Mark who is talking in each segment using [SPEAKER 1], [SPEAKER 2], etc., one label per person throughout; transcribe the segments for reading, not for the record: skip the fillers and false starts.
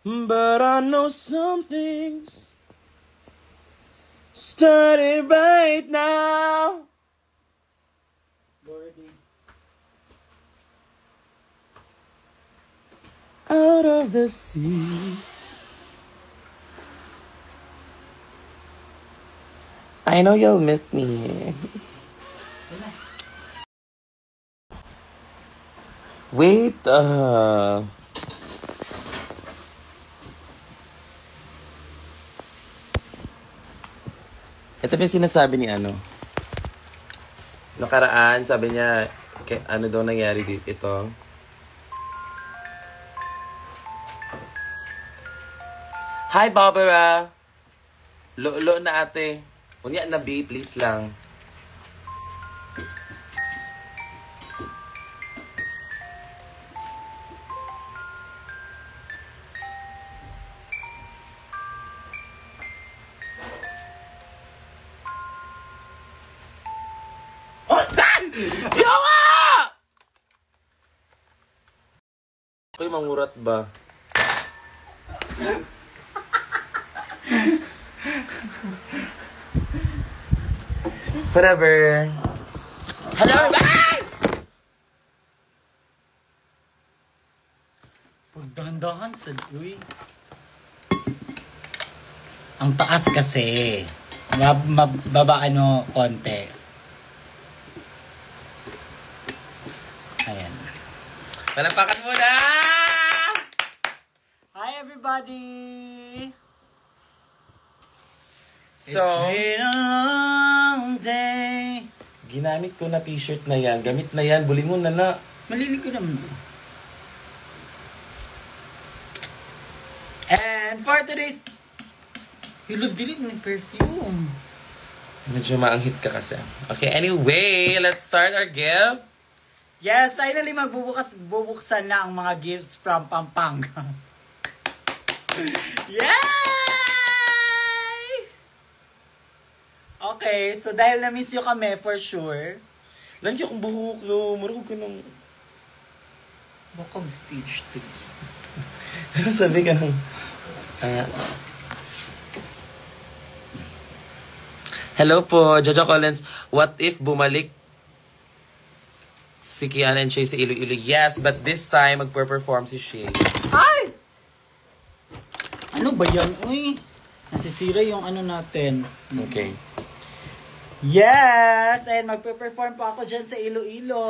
[SPEAKER 1] But I know some things started right now. Out of the sea. I know you'll miss me. Wait, ito ba yung sinasabi ni ano? Nakaraan, sabi niya, ano daw nangyari dito? Ito. Hi, Barbara! Lo na ate. Unya na B, please lang. Yawa! Ako'y mangurat ba? Whatever. Hello!
[SPEAKER 2] Pagdahan-dahan sa uy. Ang taas kasi. Mababaan mo konti. Ayan.
[SPEAKER 1] Palapakan mo na!
[SPEAKER 2] Hi everybody!
[SPEAKER 1] So,
[SPEAKER 2] It's been a long day.
[SPEAKER 1] ginamit ko na t-shirt na yan. Gamit na yan. Bulingon na na.
[SPEAKER 2] Malilig ko naman. And for today's... You love dilit ng perfume.
[SPEAKER 1] Medyo maanghit ka kasi. Okay, anyway, let's start our gift.
[SPEAKER 2] Yes, finally bubuksan na ang mga gifts from Pampanga. Yay! Okay, so dahil na-miss nyo kami for sure.
[SPEAKER 1] Lagi akong buhok, no. Marunong ka ng...
[SPEAKER 2] Bukog stage 2.
[SPEAKER 1] Sabi ka ng... Hello po, Jojo Collins. What if bumalik si Kiana and Shay sa Iloilo? Yes, but this time magpe-perform si Shay.
[SPEAKER 2] Ay! Ano ba yan? Uy, nasisira yung ano natin.
[SPEAKER 1] Okay.
[SPEAKER 2] Yes! And magpe-perform pa ako dyan sa Iloilo.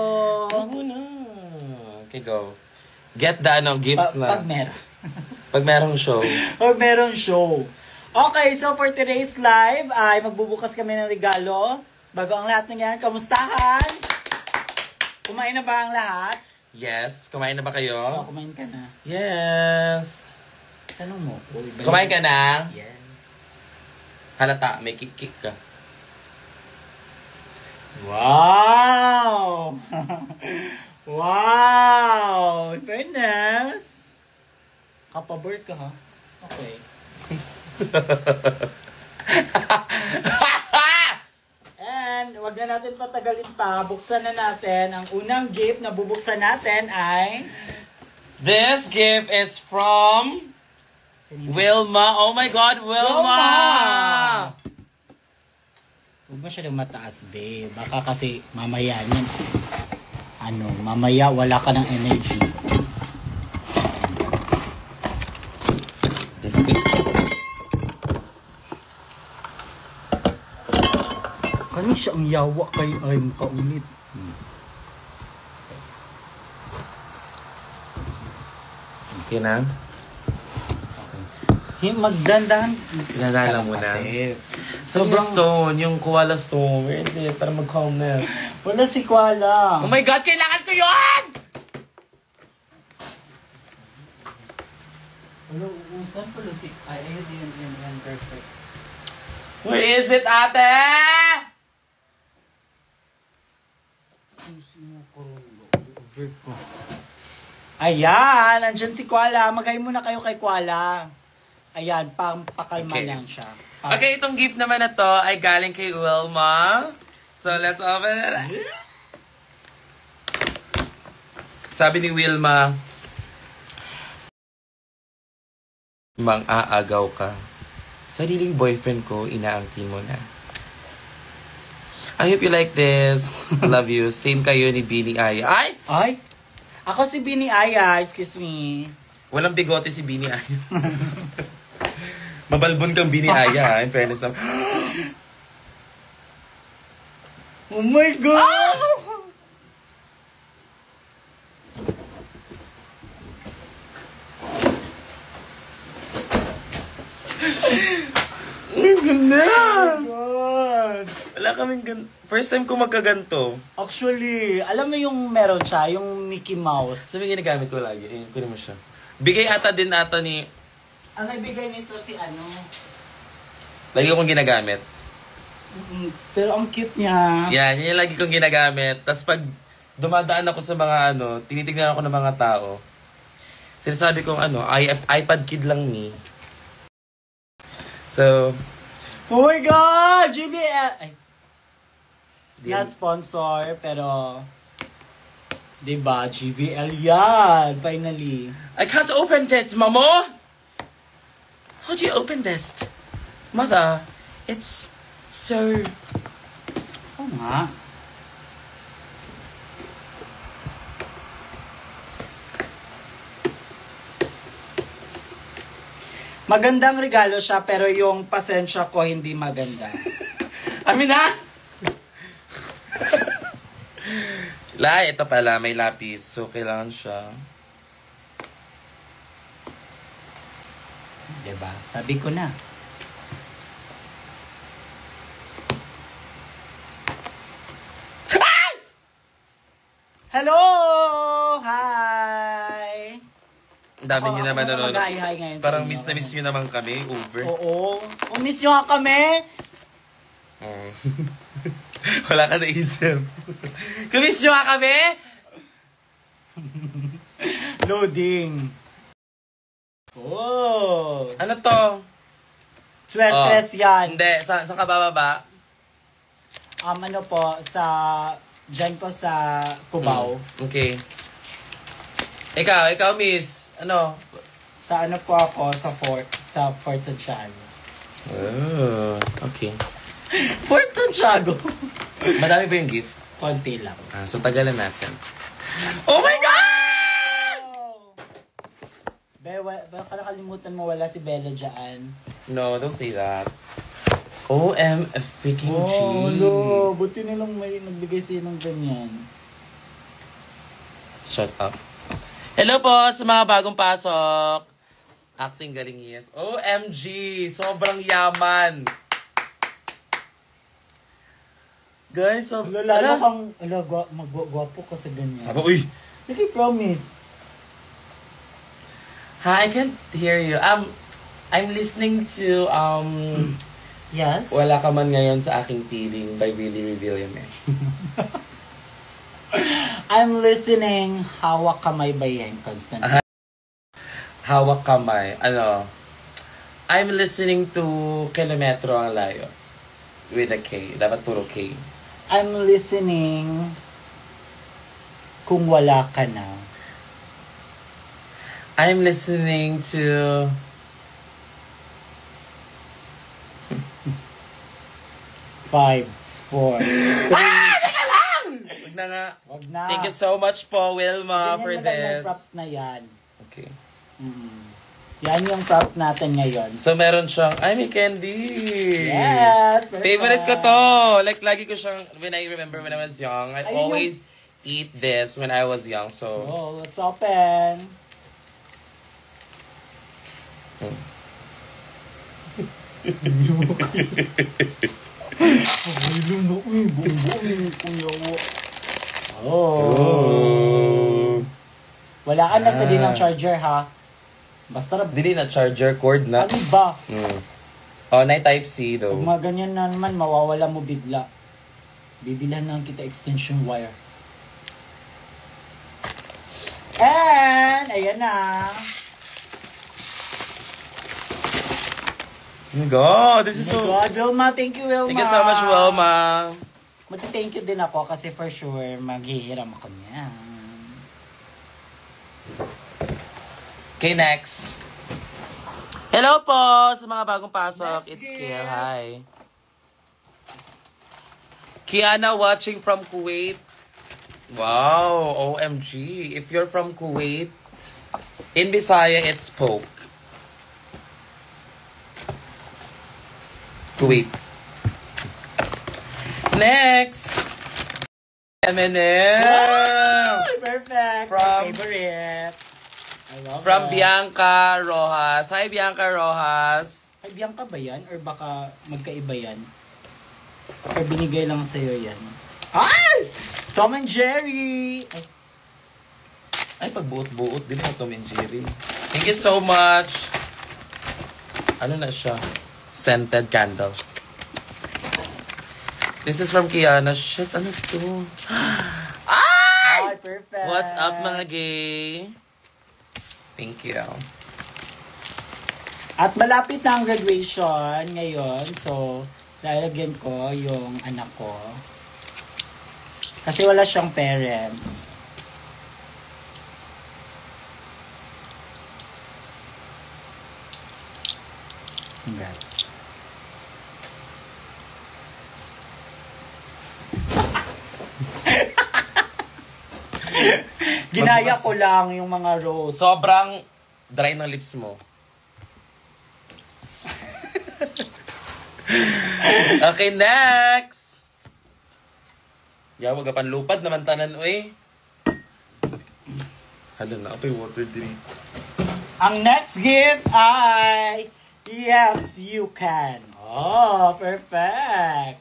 [SPEAKER 1] Ako na. Okay, go. Get the gifts na.
[SPEAKER 2] Pag meron.
[SPEAKER 1] Pag merong show.
[SPEAKER 2] Pag meron show. Okay, so for today's live, ay magbubukas kami ng regalo. Bago ang lahat ng yan, kamustahan? Kumain na ba ang lahat?
[SPEAKER 1] Yes. Kumain na ba kayo?
[SPEAKER 2] Oo, kumain ka na.
[SPEAKER 1] Yes.
[SPEAKER 2] Tanong mo.
[SPEAKER 1] Kumain ka na?
[SPEAKER 2] Yes.
[SPEAKER 1] Halata, may kick ka.
[SPEAKER 2] Wow! Wow! Fairness! Kapabor ka ha? Okay. And wag na natin patagalin pa. Buksan na natin. Ang unang gift na bubuksan natin ay...
[SPEAKER 1] This gift is from Wilma. Oh my God, Wilma!
[SPEAKER 2] Huwag masyadong mataas, babe. Baka kasi mamaya nun. Mamaya wala ka ng energy. Kani siya ang yawa kay ay makaulit.
[SPEAKER 1] Okay na?
[SPEAKER 2] Magdandahan.
[SPEAKER 1] Dandahan lang muna. Sobrang stone, yung koala stone. Wait, para mag-calmness.
[SPEAKER 2] Wala si Kuala.
[SPEAKER 1] Oh my God, kailangan ko yun!
[SPEAKER 2] Wala, usan pala si... Ay, yan, perfect.
[SPEAKER 1] Where is it, ate?
[SPEAKER 2] Ayan, andyan si Kuala. Magay muna kayo kay Kuala. Ayan, pakalma
[SPEAKER 1] Okay.
[SPEAKER 2] lang siya.
[SPEAKER 1] Okay, itong gift naman na to ay galing kay Wilma. So, let's open it. Sabi ni Wilma, Mang-aagaw ka. Sariling boyfriend ko, inaangkin mo na. I hope you like this. I love you. Same kayo ni Bini Aya. Ay!
[SPEAKER 2] Ay! Ako si Bini Aya, excuse me.
[SPEAKER 1] Walang bigote si Bini Aya. Mabalbon kang Bini Aya, in fairness naman.
[SPEAKER 2] Oh my God!
[SPEAKER 1] Ganda!
[SPEAKER 2] God.
[SPEAKER 1] Wala kaming first time ko magkaganto.
[SPEAKER 2] Actually, alam mo yung meron siya, yung Mickey Mouse.
[SPEAKER 1] Sabi ginagamit ko lagi. Eh, kunin mo siya. Bigay ata ni...
[SPEAKER 2] Ang nagbigay nito si ano.
[SPEAKER 1] Lagi kong ginagamit.
[SPEAKER 2] Pero ang cute niya.
[SPEAKER 1] Yan yung lagi kong ginagamit. Tapos pag dumadaan ako sa mga tinitignan ako ng mga tao. Sinasabi kong iPad kid lang ni. So,
[SPEAKER 2] oh my God! GBL! Ay. Not sponsor, pero... Diba? GBL yan! Finally.
[SPEAKER 1] I can't open it, Mamo! How do you open this? Mother, it's so...
[SPEAKER 2] Oo nga. Magandang regalo siya, pero yung pasensya ko hindi maganda.
[SPEAKER 1] Amin na! Ito pala, may lapis. So, kailangan siya.
[SPEAKER 2] Diba? Sabi ko na. Ah! Hello! Hi!
[SPEAKER 1] Ang dami niyo naman nanonood.
[SPEAKER 2] Mag-hi-hi ngayon sa
[SPEAKER 1] Parang
[SPEAKER 2] inyo.
[SPEAKER 1] miss na miss nyo naman kami. Over.
[SPEAKER 2] Oo. Miss nyo nga kami.
[SPEAKER 1] Wala ka naisip. Kumiss nyo nga kami?
[SPEAKER 2] Loading. Oh.
[SPEAKER 1] Ano to?
[SPEAKER 2] Swertres yan.
[SPEAKER 1] Hindi. Saan ka bababa?
[SPEAKER 2] Ano po, dyan po sa Cubao.
[SPEAKER 1] Okay. Ikaw, miss. Ano?
[SPEAKER 2] Sa ano po ako, sa Fort Santiago.
[SPEAKER 1] Oh, okay.
[SPEAKER 2] Fort Santiago?
[SPEAKER 1] Madami ba yung gift?
[SPEAKER 2] Konti lang.
[SPEAKER 1] So tagalan natin. Oh my God!
[SPEAKER 2] Baka nakalimutan mo, wala si Bella dyan.
[SPEAKER 1] No, don't say that. OM freaking G.
[SPEAKER 2] No. Buti nilang may nagbigay sa'yo ng ganyan.
[SPEAKER 1] Shut up. Hello po sa mga bagong pasok. Acting galing, yes. OMG! Sobrang yaman! Guys, so...
[SPEAKER 2] Lalo kang... Magwapo ka sa ganyan.
[SPEAKER 1] Sabi, uy!
[SPEAKER 2] Naki-promise.
[SPEAKER 1] Hi, I can't hear you. I'm listening to,
[SPEAKER 2] Yes?
[SPEAKER 1] Wala Ka Man Ngayon sa Aking Piling by Willie Revillame.
[SPEAKER 2] I'm listening Hawak Kamay by Yen Constantine.
[SPEAKER 1] Hawak Kamay. I'm listening to Kilometro Ang Layo. With a K. Dapat puro K.
[SPEAKER 2] I'm listening Kung Wala Ka Na.
[SPEAKER 1] I'm listening to...
[SPEAKER 2] 5, 4, 3.
[SPEAKER 1] Teka lang! Wag na nga.
[SPEAKER 2] Wag na.
[SPEAKER 1] Thank you so much po, Wilma, for
[SPEAKER 2] Ganyan mo lang
[SPEAKER 1] this.
[SPEAKER 2] yung props na yan.
[SPEAKER 1] Okay.
[SPEAKER 2] Yan yung props natin ngayon.
[SPEAKER 1] So, meron siyang, ay, may candy.
[SPEAKER 2] Yes! Perfect.
[SPEAKER 1] Favorite ko to. Like, lagi ko siyang, when I remember when I was young, I
[SPEAKER 2] Ayun
[SPEAKER 1] always eat this when I was young. So,
[SPEAKER 2] Oh, let's open. Oh. Wala ka na sa din ng charger, ha? Basta
[SPEAKER 1] dili na charger cord na.
[SPEAKER 2] ano ba?
[SPEAKER 1] Oh, na Type-C though.
[SPEAKER 2] Pag mga ganyan na naman, mawawala mo bigla. Bibilhan lang kita extension wire. And, ayan na.
[SPEAKER 1] Oh my God, this is
[SPEAKER 2] Oh
[SPEAKER 1] so...
[SPEAKER 2] my God, Wilma, thank you, Wilma.
[SPEAKER 1] Thank you so much, Wilma.
[SPEAKER 2] Mag-thank you din ako kasi for sure, maghihiram ako niyan.
[SPEAKER 1] Okay, next. Hello po sa mga bagong pasok.
[SPEAKER 2] Let's
[SPEAKER 1] It's
[SPEAKER 2] get-
[SPEAKER 1] Kiel. Hi. Kiana watching from Kuwait. Wow, OMG. If you're from Kuwait, in Bisaya, it's Poke. Kuwait. Next. Eminem.
[SPEAKER 2] Ay, perfect.
[SPEAKER 1] From-
[SPEAKER 2] My favorite. I love
[SPEAKER 1] From
[SPEAKER 2] it.
[SPEAKER 1] Bianca Rojas. Hi, Bianca Rojas.
[SPEAKER 2] Ay, Bianca ba yan? Or baka magkaiba yan? Or binigay lang sa'yo yan? Ay! Tom and Jerry! Ay,
[SPEAKER 1] Ay, pagbuot-buot din mo, Tom and Jerry. Thank you so much. Ano na siya? Scented candle. This is from Kiana. Shit, ano to?
[SPEAKER 2] ay, perfect.
[SPEAKER 1] What's up, mga gay? Thank you.
[SPEAKER 2] At malapit na ang graduation ngayon. So, lalagyan ko yung anak ko. Kasi wala siyang parents. Congrats. Ginaya ko lang yung mga rose.
[SPEAKER 1] Sobrang dry ng lips mo. Okay, next! Ya, wag ka panlupad naman tanan, uy. Hala na, apoy water din.
[SPEAKER 2] Ang next gift ay Yes, You Can. Oh, perfect.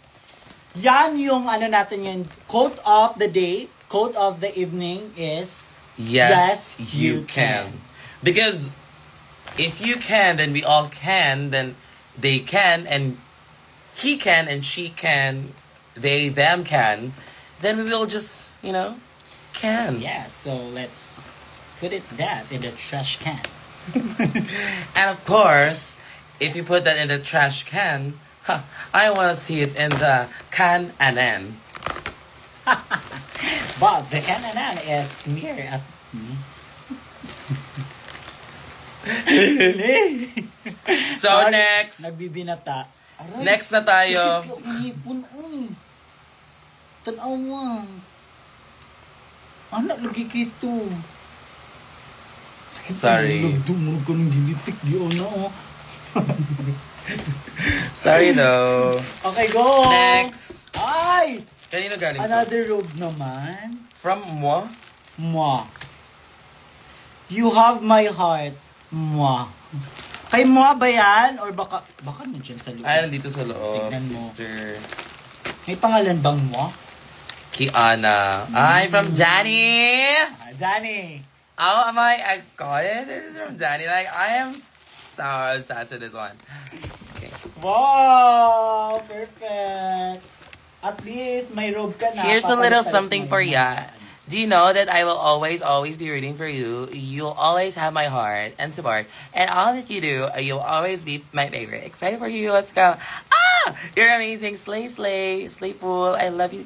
[SPEAKER 2] Yan yung ano natin yun. Quote of the day, quote of the evening is
[SPEAKER 1] Yes, you can. Because if you can, then we all can, then they can, and he can, and she can, they, them can, then we will just, can.
[SPEAKER 2] Yeah, so let's put that in the trash can.
[SPEAKER 1] And of course, if you put that in the trash can, I want to see it in the can-anan.
[SPEAKER 2] But the can is near at me.
[SPEAKER 1] So next,
[SPEAKER 2] Nagbibinata. Aray,
[SPEAKER 1] next na tayo.
[SPEAKER 2] sakit yung hipon, uy. Tanaw mo. Anak, lagi kito. Sakit
[SPEAKER 1] Sorry.
[SPEAKER 2] ang lagdumog ka ng ginitik. Yun na, oh.
[SPEAKER 1] Sorry though.
[SPEAKER 2] Okay, go!
[SPEAKER 1] Next.
[SPEAKER 2] Ay!
[SPEAKER 1] Kanino galing to?
[SPEAKER 2] Another robe naman.
[SPEAKER 1] From moi?
[SPEAKER 2] Mwah. You have my heart. Mwah. Kay Mwah ba yan? Or baka nandiyan sa loob?
[SPEAKER 1] Ay, nandito sa loob,
[SPEAKER 2] Tignan mo.
[SPEAKER 1] sister.
[SPEAKER 2] May pangalan bang Mwah?
[SPEAKER 1] Kiana. I'm from Danny.
[SPEAKER 2] Ah, Danny.
[SPEAKER 1] Oh, I got it. This is from Danny. Like, I am so obsessed with this one. Okay.
[SPEAKER 2] Wow! Perfect. At least may robe ka na.
[SPEAKER 1] Here's a little
[SPEAKER 2] Papalit-palit
[SPEAKER 1] something
[SPEAKER 2] mo
[SPEAKER 1] for
[SPEAKER 2] yun.
[SPEAKER 1] ya. Do you know that I will always be rooting for you? You'll always have my heart and support. And all that you do, you'll always be my favorite. Excited for you. Let's go. Ah! You're amazing. Slay, slay. Slay fool. I love you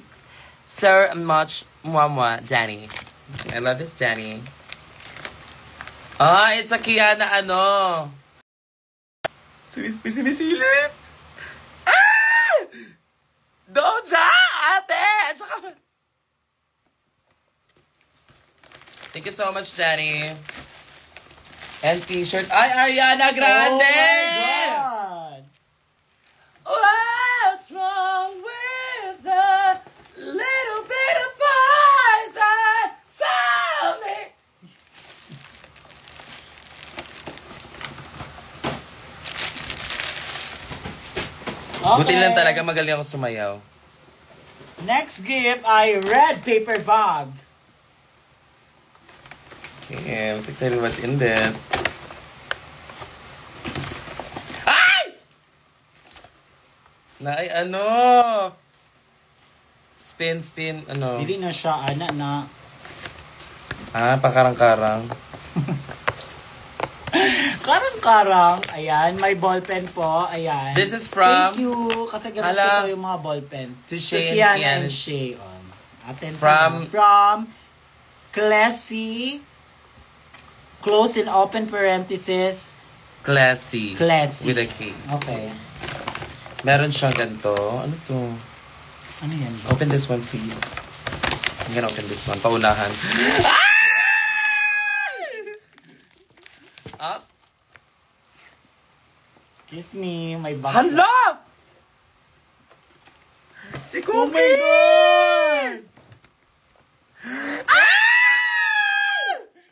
[SPEAKER 1] so much. Mwah, mwah. Danny. I love this Danny. Ah, it's a Kiana ano. Sumisilip. Ah! Doja! Ate! At saka... Thank you so much, Danny. And t-shirt. Ay, Ariana Grande!
[SPEAKER 2] Oh my God!
[SPEAKER 1] What's wrong with a little bit of poison? Tell me!
[SPEAKER 2] Okay.
[SPEAKER 1] Buti lang talaga magaling ako sumayaw.
[SPEAKER 2] Next gift ay red paper bag.
[SPEAKER 1] Okay, I'm so excited what's in this. Ay! Na ay ano? Spin, ano?
[SPEAKER 2] Dili na siya, ana na.
[SPEAKER 1] Ah, pakarang-karang.
[SPEAKER 2] Karang-karang. Ayan, may ballpen po. Ayan.
[SPEAKER 1] This is from-
[SPEAKER 2] Thank you. Kasi gamit
[SPEAKER 1] Hala.
[SPEAKER 2] ko yung mga ballpen.
[SPEAKER 1] To Shay and
[SPEAKER 2] Kiana
[SPEAKER 1] Kian.
[SPEAKER 2] and Shay. Atin
[SPEAKER 1] From-
[SPEAKER 2] Classy, close and open parenthesis,
[SPEAKER 1] Classy.
[SPEAKER 2] Classy.
[SPEAKER 1] With a K.
[SPEAKER 2] Okay.
[SPEAKER 1] Meron siyang ganito. Ano to?
[SPEAKER 2] Ano yan?
[SPEAKER 1] Open this one, please. I'm gonna open this one. Paunahan. Oops.
[SPEAKER 2] Excuse me, may box.
[SPEAKER 1] Hala! Si
[SPEAKER 2] Oh
[SPEAKER 1] Cookie!
[SPEAKER 2] my God!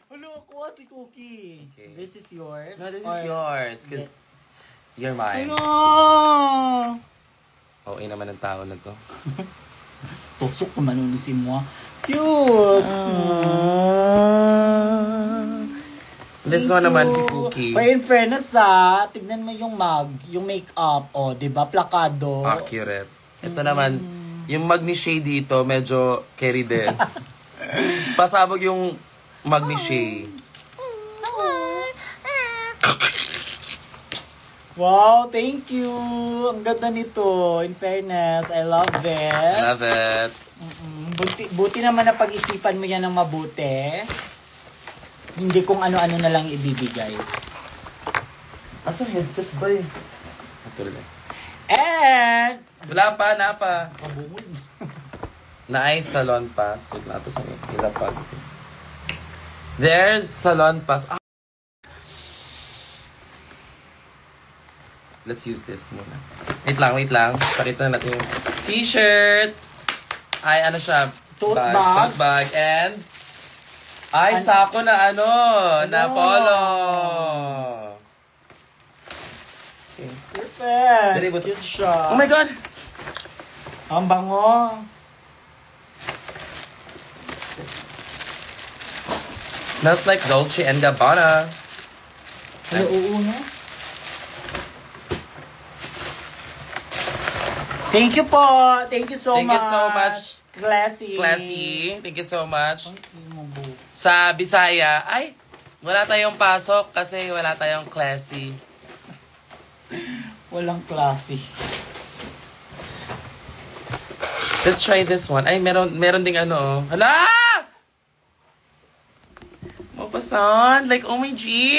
[SPEAKER 2] Hello, kuha si Cookie.
[SPEAKER 1] Okay.
[SPEAKER 2] This is yours?
[SPEAKER 1] No, this
[SPEAKER 2] Or-
[SPEAKER 1] is yours. Because you're mine.
[SPEAKER 2] Hello!
[SPEAKER 1] Okay naman ang tao na to.
[SPEAKER 2] Tusok naman nun si mo. Cute!
[SPEAKER 1] This one naman si Cookie.
[SPEAKER 2] But in fairness tignan mo yung mug, yung makeup, diba? Plakado.
[SPEAKER 1] Accurate. Ito naman, yung mug ni Shay dito, medyo carry din. Pasabog yung mug ni Shay.
[SPEAKER 2] Wow, thank you! Ang ganda nito. In fairness, I love this.
[SPEAKER 1] Love it.
[SPEAKER 2] Buti naman na pag-isipan mo yan ng mabuti. Hindi kung ano-ano na lang ibibigay.
[SPEAKER 1] Asa headset ba yun? Ito lang.
[SPEAKER 2] And,
[SPEAKER 1] Wala pa, na pa.
[SPEAKER 2] pabungod.
[SPEAKER 1] Na ay salon pass. Wait lang, ito sa ilapag. There's salon pass. Ah. Let's use this muna. Wait lang. Pakita na natin yung t-shirt. Ay, ano siya?
[SPEAKER 2] Tote bag.
[SPEAKER 1] Tote bag. And, ay, sako na na polo. Okay.
[SPEAKER 2] Perfect.
[SPEAKER 1] Very good.
[SPEAKER 2] Cute siya.
[SPEAKER 1] Oh my God!
[SPEAKER 2] Ang bango.
[SPEAKER 1] Smells like Dolce & Gabbana.
[SPEAKER 2] Ay, oo no? Thank you po. Thank you so much.
[SPEAKER 1] Thank you so much.
[SPEAKER 2] Classy.
[SPEAKER 1] Classy. Thank you so much.
[SPEAKER 2] Ay, hindi mo bu-
[SPEAKER 1] Sa Bisaya, ay, wala tayong pasok kasi wala tayong classy.
[SPEAKER 2] Walang classy.
[SPEAKER 1] Let's try this one. Ay, meron ding ano. Hala! Mapasan. Like, oh my G.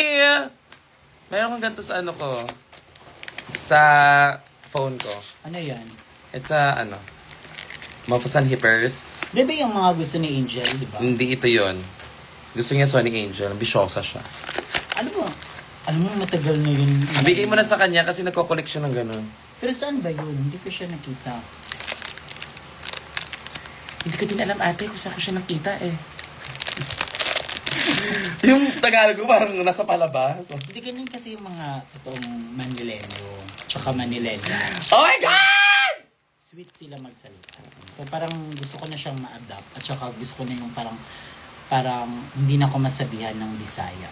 [SPEAKER 1] Meron kang ganito sa ano ko. Sa phone ko.
[SPEAKER 2] Ano yan?
[SPEAKER 1] It's a, Mapasan hippers.
[SPEAKER 2] Di ba yung mga gusto ni Angel, di ba?
[SPEAKER 1] Hindi ito yon. Gusto niya Sony Angel. Bisyosa siya.
[SPEAKER 2] Alam mo, matagal na yun.
[SPEAKER 1] Bigay mo na sa kanya kasi nagko-collect siya ng ganun.
[SPEAKER 2] Pero saan ba yun? Hindi ko siya nakita.
[SPEAKER 1] Hindi ko din alam ate kung saan ko siya nakita eh. Yung Tagalog ko parang nasa palabas.
[SPEAKER 2] Hindi ganyan kasi yung mga totoong Manileño. Tsaka Manileña.
[SPEAKER 1] Oh my God!
[SPEAKER 2] Sweet sila magsalita. So parang gusto ko na siyang ma-adapt. At saka gusto ko na yung parang hindi na ako masabihan ng Bisaya.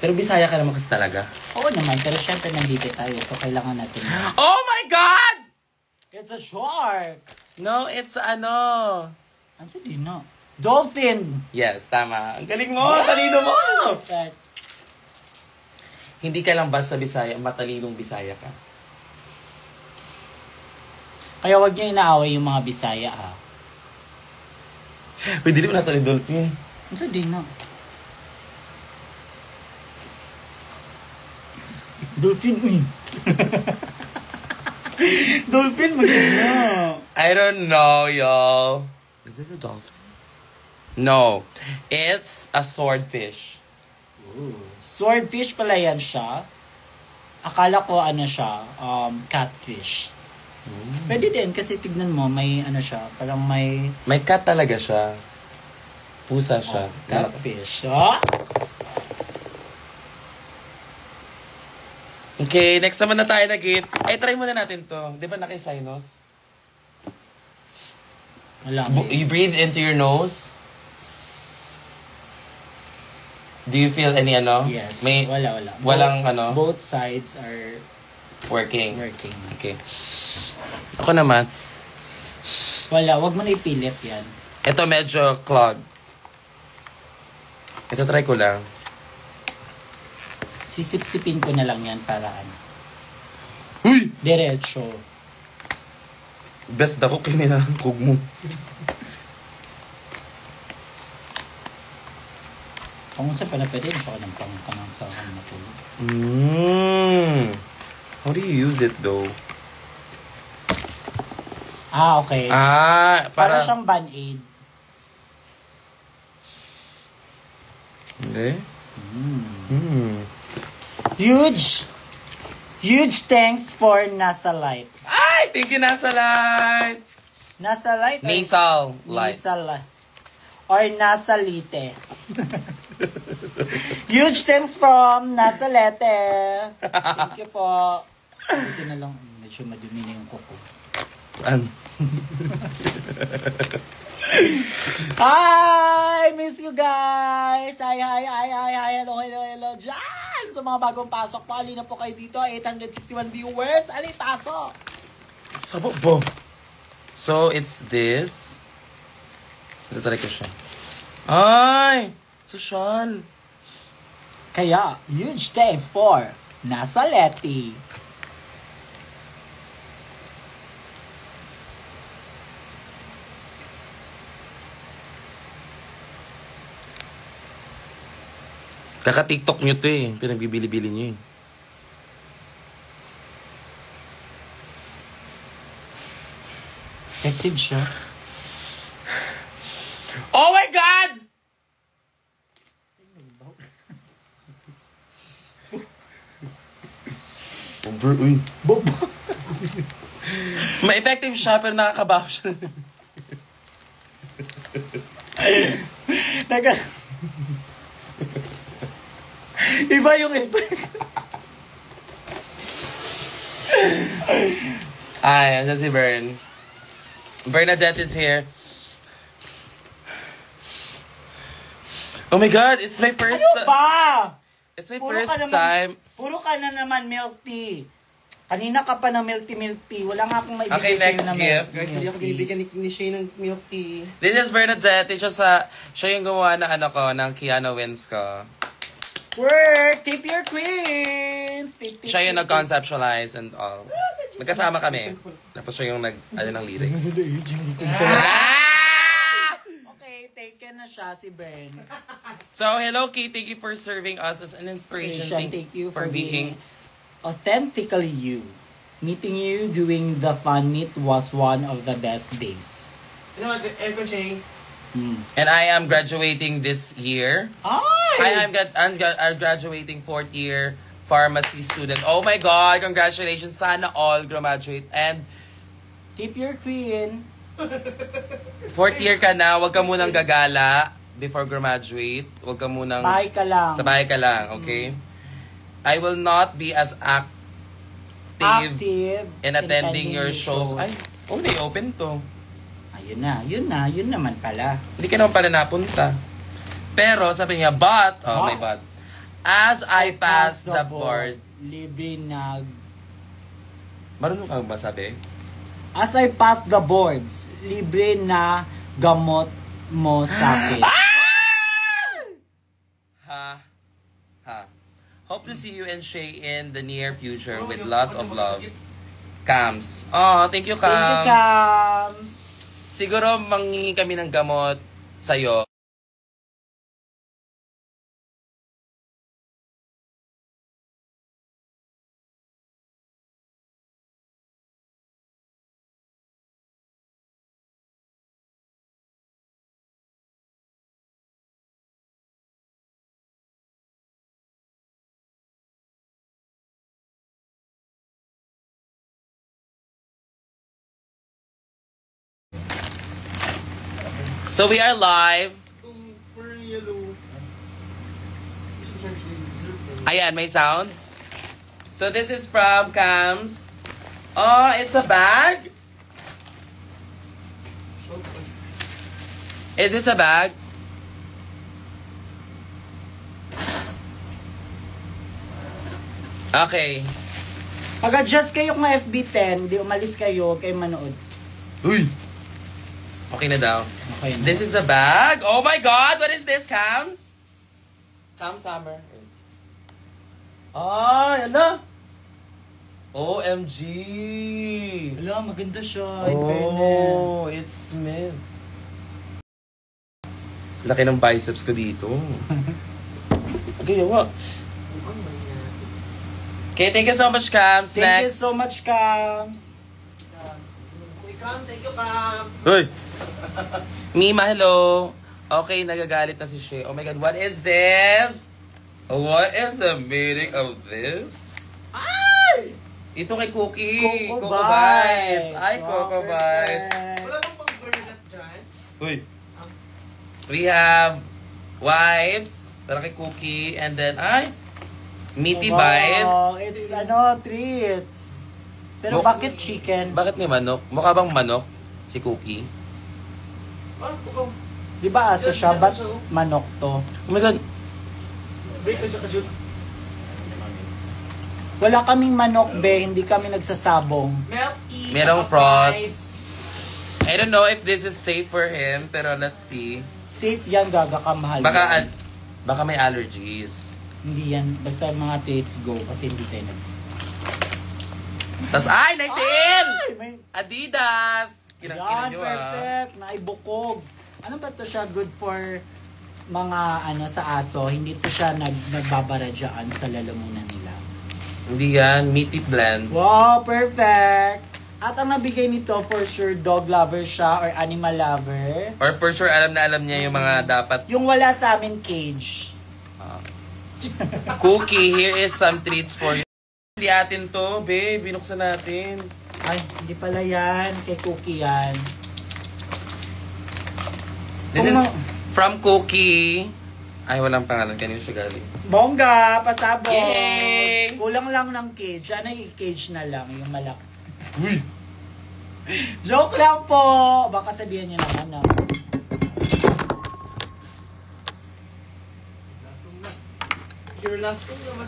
[SPEAKER 1] Pero Bisaya ka naman kasi talaga.
[SPEAKER 2] Oo naman, pero syempre nandito tayo. So kailangan natin.
[SPEAKER 1] Oh my God!
[SPEAKER 2] It's a shark!
[SPEAKER 1] No, it's ano.
[SPEAKER 2] Ano din na? Dolphin!
[SPEAKER 1] Yes, tama. Ang galing mo! Talino mo!
[SPEAKER 2] Perfect.
[SPEAKER 1] Hindi ka lang basta Bisaya, matalinong Bisaya ka.
[SPEAKER 2] Kaya wag niyo inaaway yung mga Bisaya ha.
[SPEAKER 1] Uy, dili mo natin Dolphin.
[SPEAKER 2] Ano din na? Dolphin, uy! Dolphin, maganda!
[SPEAKER 1] I don't know, y'all. Is this a dolphin? No. It's a swordfish.
[SPEAKER 2] Swordfish pala yan siya. Akala ko siya, catfish. Pwede din kasi tignan mo, may siya, parang may
[SPEAKER 1] May cat talaga siya. Pusa siya.
[SPEAKER 2] catfish.
[SPEAKER 1] Okay, next naman na tayo na gift. Ay, try muna natin to. Di ba naki-sinus?
[SPEAKER 2] Wala
[SPEAKER 1] You breathe into your nose. Do you feel any
[SPEAKER 2] Yes,
[SPEAKER 1] May,
[SPEAKER 2] wala.
[SPEAKER 1] Walang
[SPEAKER 2] Both sides are
[SPEAKER 1] working.
[SPEAKER 2] working.
[SPEAKER 1] Okay. Ako naman.
[SPEAKER 2] Wala, wag mo na ipilit yan.
[SPEAKER 1] Ito medyo clogged. Ito try ko lang.
[SPEAKER 2] Sisip-sipin ko na lang yan para
[SPEAKER 1] Uy!
[SPEAKER 2] diretso.
[SPEAKER 1] Best ako kinina kog mo.
[SPEAKER 2] Kung sa pala pwede, siya ng pangkanang sa matulog.
[SPEAKER 1] How do you use it though?
[SPEAKER 2] Okay.
[SPEAKER 1] Para
[SPEAKER 2] siyang band-aid.
[SPEAKER 1] Hindi?
[SPEAKER 2] Huge thanks for Nasa Light.
[SPEAKER 1] Ay! Thank you, Nasa Light!
[SPEAKER 2] Nasa Light?
[SPEAKER 1] Nasal Light.
[SPEAKER 2] Nasal Light. Or Nasa Lite. Huge thanks from Nasa Lete. Thank you po. Buti na lang, medyo madumi na yung kuko.
[SPEAKER 1] Saan?
[SPEAKER 2] Hi! Miss you guys! Hi! Hello dyan! Sa mga bagong pasok po, alin na po kayo dito. 861 viewers. Alin, pasok!
[SPEAKER 1] Sabok po. So, it's this. Ito talaga siya. Ay! Social.
[SPEAKER 2] Kaya, huge thanks for Nasa Leti.
[SPEAKER 1] Kaka-TikTok nyo to eh. Pinagbibili-bili nyo eh.
[SPEAKER 2] Effective siya.
[SPEAKER 1] Oh my God! Uy.
[SPEAKER 2] Bob.
[SPEAKER 1] Ma-effective siya pero nakakabaho siya.
[SPEAKER 2] Iba yung effect.
[SPEAKER 1] Ay, andyan si Bern. Bernadette is here. Oh my God, it's my first...
[SPEAKER 2] Ano ba?
[SPEAKER 1] It's my first time.
[SPEAKER 2] Puro ka na naman milk tea. Kanina ka pa na milk tea. Wala nga akong maibigay
[SPEAKER 1] Okay,
[SPEAKER 2] sa'yo
[SPEAKER 1] next
[SPEAKER 2] na
[SPEAKER 1] gift.
[SPEAKER 3] Guys, hindi ako binibigyan ni Shay ng milk tea.
[SPEAKER 1] This is Bernadette. Siya yung gumawa na ng Keanu Wins ko.
[SPEAKER 2] Work! Tip your queens! Tip,
[SPEAKER 1] Siya yung
[SPEAKER 2] tip.
[SPEAKER 1] nag-conceptualize and all. Magkasama kami. Tapos siya yung ng lyrics.
[SPEAKER 2] Okay, taken na siya si Ben.
[SPEAKER 1] So, hello, Kate. Thank you for serving us as an inspiration.
[SPEAKER 2] Thank you for being authentically you. Meeting you doing the fun meet was one of the best days.
[SPEAKER 3] You know what, Echo Shay?
[SPEAKER 1] And I am graduating this year.
[SPEAKER 2] Ay!
[SPEAKER 1] I'm graduating 4th year pharmacy student. Oh my God! Congratulations! Sana all graduate. And
[SPEAKER 2] Tip your queen.
[SPEAKER 1] 4th year ka na, wag ka munang gagala before graduate. Wag ka munang...
[SPEAKER 2] Bahay ka lang.
[SPEAKER 1] Sa bahay ka lang, okay? I will not be as active in attending your shows. Ay, they open to.
[SPEAKER 2] Yun naman pala.
[SPEAKER 1] Hindi ka naman pala napunta. Pero sabi niya, but, may but. As I pass the board.
[SPEAKER 2] Libre nag...
[SPEAKER 1] Marunong ka ba sabi?
[SPEAKER 2] As I pass the boards, libre na gamot mo sa akin.
[SPEAKER 1] Ha. Hope to see you and Shay in the near future with lots of love. Cams. Oh, thank you, Cams.
[SPEAKER 2] Thank you, Cams.
[SPEAKER 1] Siguro manghingi kami ng gamot sa'yo. So we are live. Ayan, may sound. So this is from Cams. Oh, it's a bag? Is this a bag? Okay.
[SPEAKER 2] Pag-adjust kayo kung FB10, di umalis kayo, kayo manood.
[SPEAKER 1] Uy! Okay na daw.
[SPEAKER 2] Okay na.
[SPEAKER 1] This is the bag. Oh my God! What is this, Cams? Cam Summer. Ah, yan na. OMG!
[SPEAKER 2] Wala, maganda siya, in fairness.
[SPEAKER 1] Oh, it's Smith. Laki ng biceps ko dito. Okay, yawa. Okay, thank you so much, Cams.
[SPEAKER 2] Thank you
[SPEAKER 1] Next.
[SPEAKER 2] so much, Kams.
[SPEAKER 3] Uy, Kams, thank you, Kams.
[SPEAKER 1] Hoy! Mima, hello. Okay, nagagalit na si Shay. Oh my God, what is this? What is the meaning of this?
[SPEAKER 2] Ay!
[SPEAKER 1] Ito kay Cookie.
[SPEAKER 2] Coco
[SPEAKER 1] Bites.
[SPEAKER 2] Bites.
[SPEAKER 1] Ay, Coco Bites.
[SPEAKER 3] Wala bang pang-burlat dyan?
[SPEAKER 1] Uy. We have wipes para kay Cookie. And then, meaty bites.
[SPEAKER 2] It's treats. Pero
[SPEAKER 1] Mo-
[SPEAKER 2] bakit chicken?
[SPEAKER 1] Bakit may manok? Mukha bang manok si Cookie?
[SPEAKER 3] Mas ko
[SPEAKER 2] Di ba aso siya? Ba't manok to?
[SPEAKER 1] Oh my God.
[SPEAKER 3] break na siya ka-shoot.
[SPEAKER 2] Wala kaming manok, be. Hindi kami nagsasabong.
[SPEAKER 3] Milk tea.
[SPEAKER 1] Merong
[SPEAKER 3] fries.
[SPEAKER 1] frogs. I don't know if this is safe for him, pero let's see.
[SPEAKER 2] Safe yan, gaga ka, mahal.
[SPEAKER 1] Baka,
[SPEAKER 2] yan.
[SPEAKER 1] baka may allergies.
[SPEAKER 2] Hindi yan. Basta mga treats go. Kasi hindi tayo
[SPEAKER 1] Tas, 19!
[SPEAKER 2] Ay, may...
[SPEAKER 1] Adidas! Kinang-kina
[SPEAKER 2] Yan,
[SPEAKER 1] nyo,
[SPEAKER 2] perfect. Naibukog. Ano ba to siya? Good for mga sa aso. Hindi to siya nagbabara dyan sa lalamunan nila.
[SPEAKER 1] Hindi yan, meaty blends.
[SPEAKER 2] Wow, perfect. At ang nabigay nito, for sure, dog lover siya or animal lover.
[SPEAKER 1] Or for sure, alam na alam niya yung mga dapat.
[SPEAKER 2] Yung wala sa amin, cage.
[SPEAKER 1] Cookie, here is some treats for you. Hindi atin to, babe. Binuksan natin.
[SPEAKER 2] Ay, hindi pala yan. Kay Cookie yan.
[SPEAKER 1] This is
[SPEAKER 2] Kung
[SPEAKER 1] from Cookie. Ay, walang pangalan. Kanino siya galing?
[SPEAKER 2] Bongga, pasabog.
[SPEAKER 1] Yay!
[SPEAKER 2] Kulang lang ng cage. Ano yung cage na lang, yung malaki.
[SPEAKER 1] Uy!
[SPEAKER 2] Joke lang po. Baka sabihan niyo naman na.
[SPEAKER 3] Lasong na. Your lasong naman.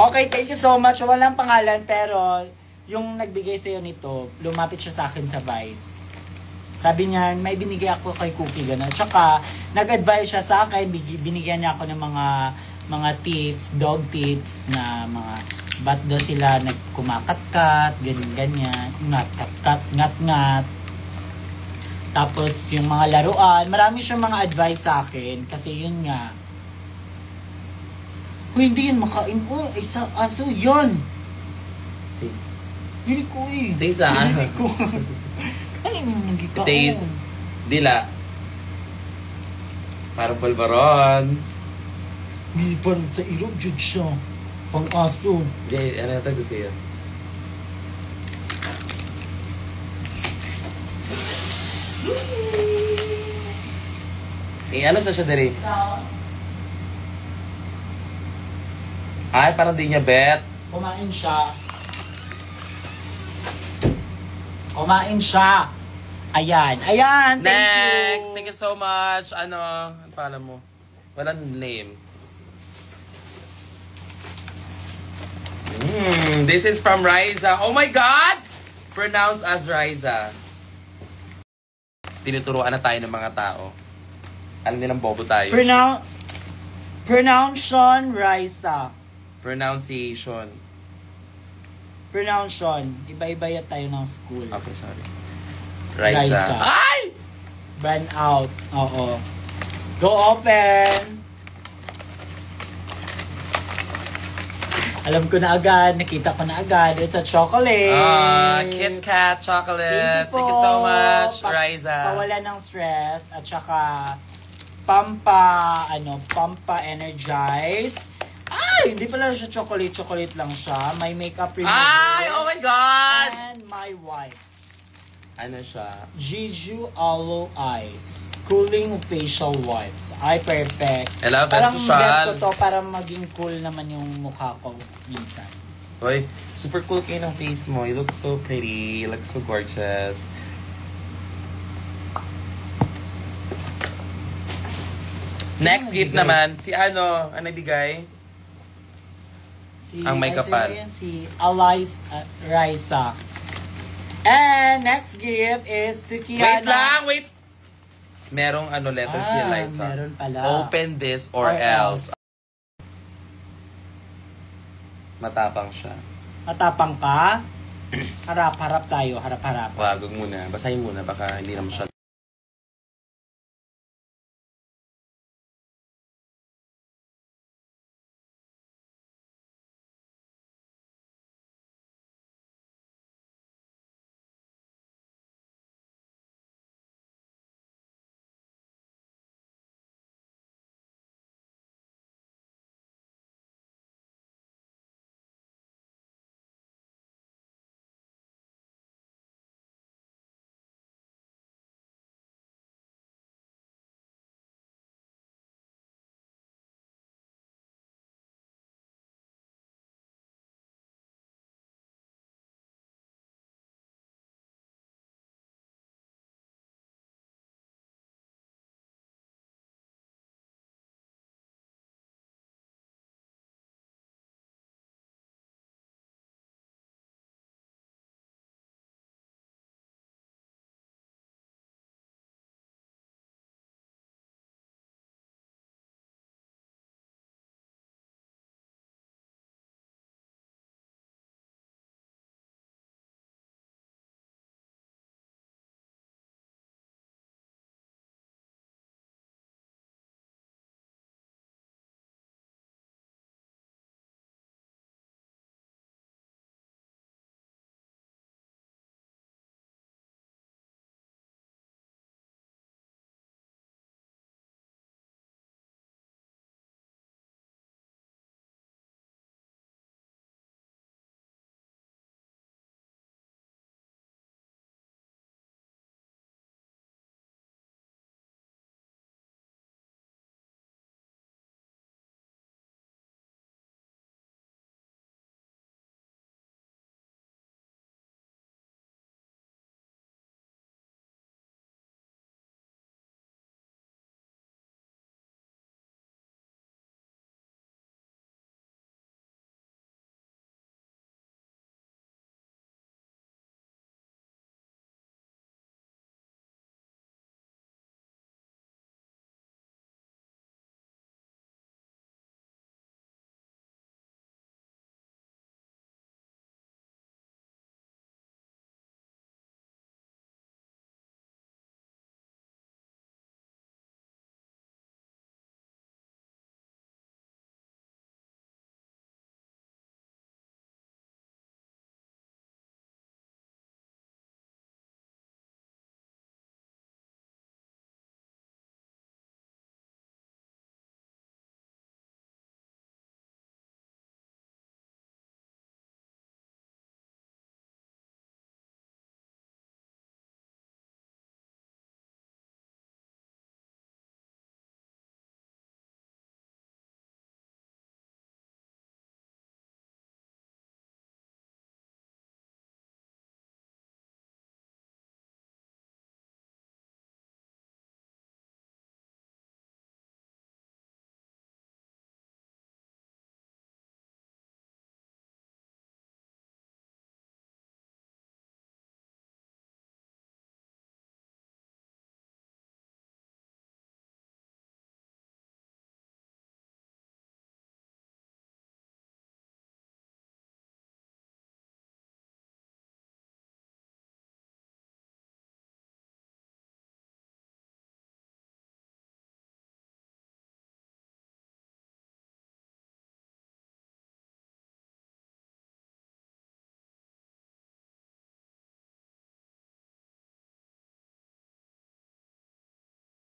[SPEAKER 2] Okay, thank you so much. Walang pangalan, pero yung nagbigay sa'yo nito, lumapit siya sa akin sa Vice. Sabi niya, may binigay ako kay Cookie, gano'n. Tsaka, nag-advise siya sa akin, binigyan niya ako ng mga tips, dog tips, na mga, ba't daw sila nagkumakakat, ganyan-ganyan, ngat-ngat. Tapos, yung mga laruan, marami siyang mga advice sa akin, kasi yun nga, hindi yun makain. Isa, aso, yun.
[SPEAKER 1] Taste.
[SPEAKER 2] Dili ko eh.
[SPEAKER 1] Taste ah.
[SPEAKER 2] Dili ko. Ano yung nagkikaon?
[SPEAKER 1] Taste. Dila. Parang balbaron.
[SPEAKER 2] Hindi pa sa ilog, jud siya. Pang aso.
[SPEAKER 1] Okay, ano ito gusto yun? Ano sa siya dari? Ay, parang di niya bet.
[SPEAKER 2] Kumain siya. Kumain siya. Ayan. Ayan. Thank
[SPEAKER 1] Next!
[SPEAKER 2] you.
[SPEAKER 1] Thank you so much. Ano pangalan mo? Walang name. This is from Riza. Oh my God! Pronounced as Riza. Tinuturuan na tayo ng mga tao. Alam nilang bobo tayo.
[SPEAKER 2] Pronunciation, Raisa.
[SPEAKER 1] Pronunciation.
[SPEAKER 2] Pronunciation. Iba-iba yan tayo ng school.
[SPEAKER 1] Okay, sorry. Riza.
[SPEAKER 2] Riza.
[SPEAKER 1] Ay!
[SPEAKER 2] Burn out. Oo. Go open. Alam ko na agad. Nakita ko na agad. It's a chocolate.
[SPEAKER 1] Kit Kat chocolate. Thank you so much, Riza.
[SPEAKER 2] Pawala ng stress. At saka, Pampa Energize. Ay, hindi pala siya chocolate. Chocolate lang siya. May makeup remover.
[SPEAKER 1] Ay! Oh my God!
[SPEAKER 2] And my wipes.
[SPEAKER 1] Ano siya?
[SPEAKER 2] Jeju Aloe Eyes. Cooling facial wipes. Ay, perfect.
[SPEAKER 1] I love it.
[SPEAKER 2] Parang
[SPEAKER 1] Social.
[SPEAKER 2] get ko to para maging cool naman yung mukha ko minsan.
[SPEAKER 1] Hoy, super cool kayo ng face mo. You look so pretty. You look so gorgeous. Next gift naman, si ano nabigay? Ang may kapal.
[SPEAKER 2] Si Raisa. And next gift is to Kiana.
[SPEAKER 1] Wait! Merong letter si Eliza.
[SPEAKER 2] Meron pala.
[SPEAKER 1] Open this or else. Matapang siya.
[SPEAKER 2] Matapang ka? Harap-harap tayo. Harap-harap.
[SPEAKER 1] Wag muna. Basahin muna. Baka hindi naman siya.